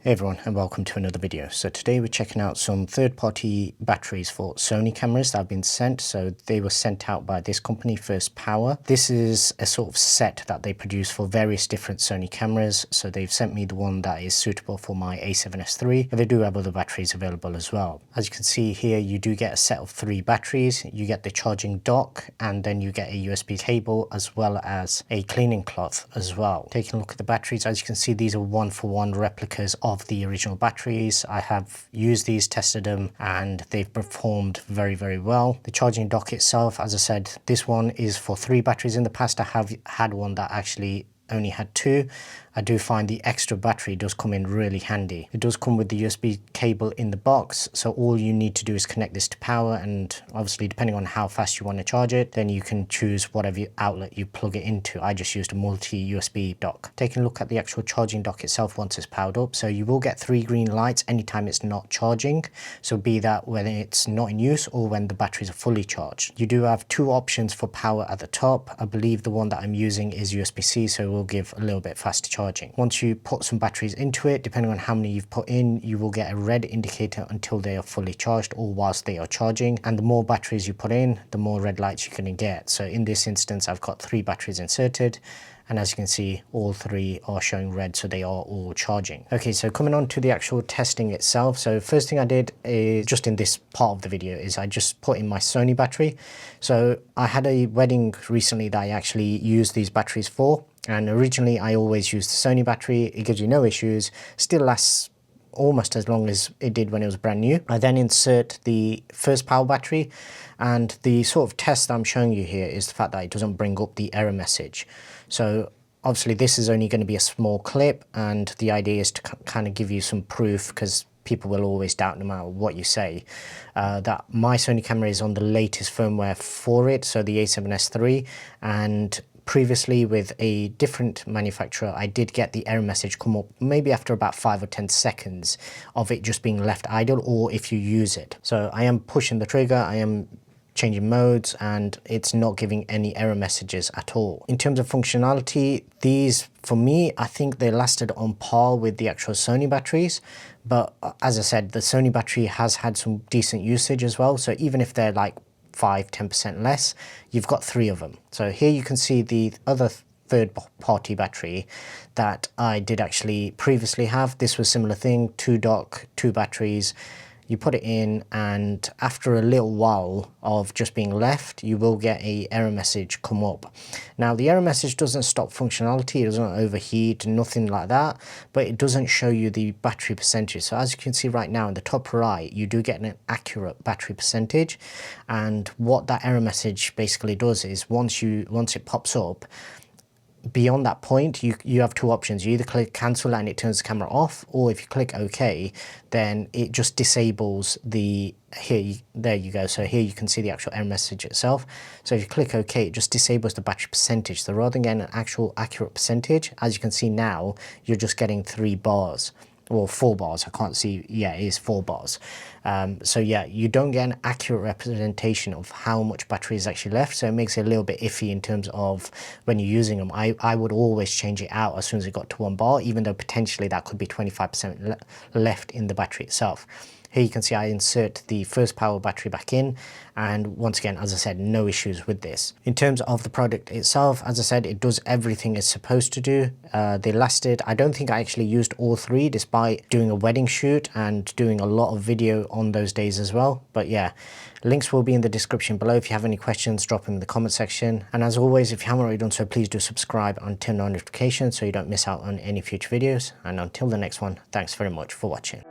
Hey everyone, and welcome to another video. So today we're checking out some third-party batteries for Sony cameras that have been sent. So they were sent out by this company, FirstPower. This is a sort of set that they produce for various different Sony cameras. So they've sent me the one that is suitable for my A7S III, but they do have other batteries available as well. As you can see here, you do get a set of 3 batteries. You get the charging dock, and then you get a USB cable as well as a cleaning cloth as well. Taking a look at the batteries, as you can see, these are 1-for-1 replicas of the original batteries. I have used these, tested them, and they've performed very well. The charging dock itself, as I said, this one is for 3 batteries. In the past I have had one that actually only had 2. I do find the extra battery does come in really handy. It does come with the USB cable in the box, so all you need to do is connect this to power, and obviously depending on how fast you want to charge it, then you can choose whatever outlet you plug it into. I just used a multi-USB dock. Taking a look at the actual charging dock itself once it's powered up, so you will get 3 green lights anytime it's not charging, so be that when it's not in use or when the batteries are fully charged. You do have 2 options for power at the top. I believe the one that I'm using is USB-C, so it will give a little bit faster charging. Once you put some batteries into it, depending on how many you've put in, you will get a red indicator until they are fully charged or whilst they are charging. And the more batteries you put in, the more red lights you're going to get. So in this instance, I've got 3 batteries inserted, and as you can see, all 3 are showing red, so they are all charging. Okay, so coming on to the actual testing itself. So first thing I did is, just in this part of the video, is I just put in my Sony battery. So I had a wedding recently that I actually used these batteries for, and originally I always used the Sony battery. It gives you no issues, still lasts almost as long as it did when it was brand new. I then insert the FirstPower battery, and the sort of test that I'm showing you here is the fact that it doesn't bring up the error message. So obviously this is only going to be a small clip, and the idea is to kind of give you some proof, because people will always doubt no matter what you say, that my Sony camera is on the latest firmware for it, so the A7S III, and previously with a different manufacturer, I did get the error message come up maybe after about 5 or 10 seconds of it just being left idle, or if you use it. So I am pushing the trigger, I am changing modes, and it's not giving any error messages at all. In terms of functionality, these, for me, I think they lasted on par with the actual Sony batteries, but as I said, the Sony battery has had some decent usage as well, so even if they're like 5-10% less, you've got 3 of them. So here you can see the other third-party battery that I did actually previously have. This was a similar thing, 2 dock, 2 batteries. You put it in, and after a little while of just being left, you will get a error message come up. Now the error message doesn't stop functionality, it doesn't overheat, nothing like that, but it doesn't show you the battery percentage. So as you can see right now in the top right, you do get an accurate battery percentage, and what that error message basically does is once it pops up, beyond that point, you have 2 options. You either click cancel and it turns the camera off, or if you click OK, then it just disables the, there you go. So here you can see the actual error message itself. So if you click OK, it just disables the battery percentage. So rather than getting an actual accurate percentage, as you can see now, you're just getting 3 bars. Or 4 bars, I can't see, yeah, it is 4 bars. So yeah, you don't get an accurate representation of how much battery is actually left, so it makes it a little bit iffy in terms of when you're using them. I would always change it out as soon as it got to 1 bar, even though potentially that could be 25% left in the battery itself. Here you can see I insert the FirstPower battery back in, and once again, as I said, no issues with this. In terms of the product itself, as I said, it does everything it's supposed to do. They lasted, I don't think I actually used all 3 despite doing a wedding shoot and doing a lot of video on those days as well. But yeah, links will be in the description below. If you have any questions, drop them in the comment section. And as always, if you haven't already done so, please do subscribe and turn on notifications so you don't miss out on any future videos. And until the next one, thanks very much for watching.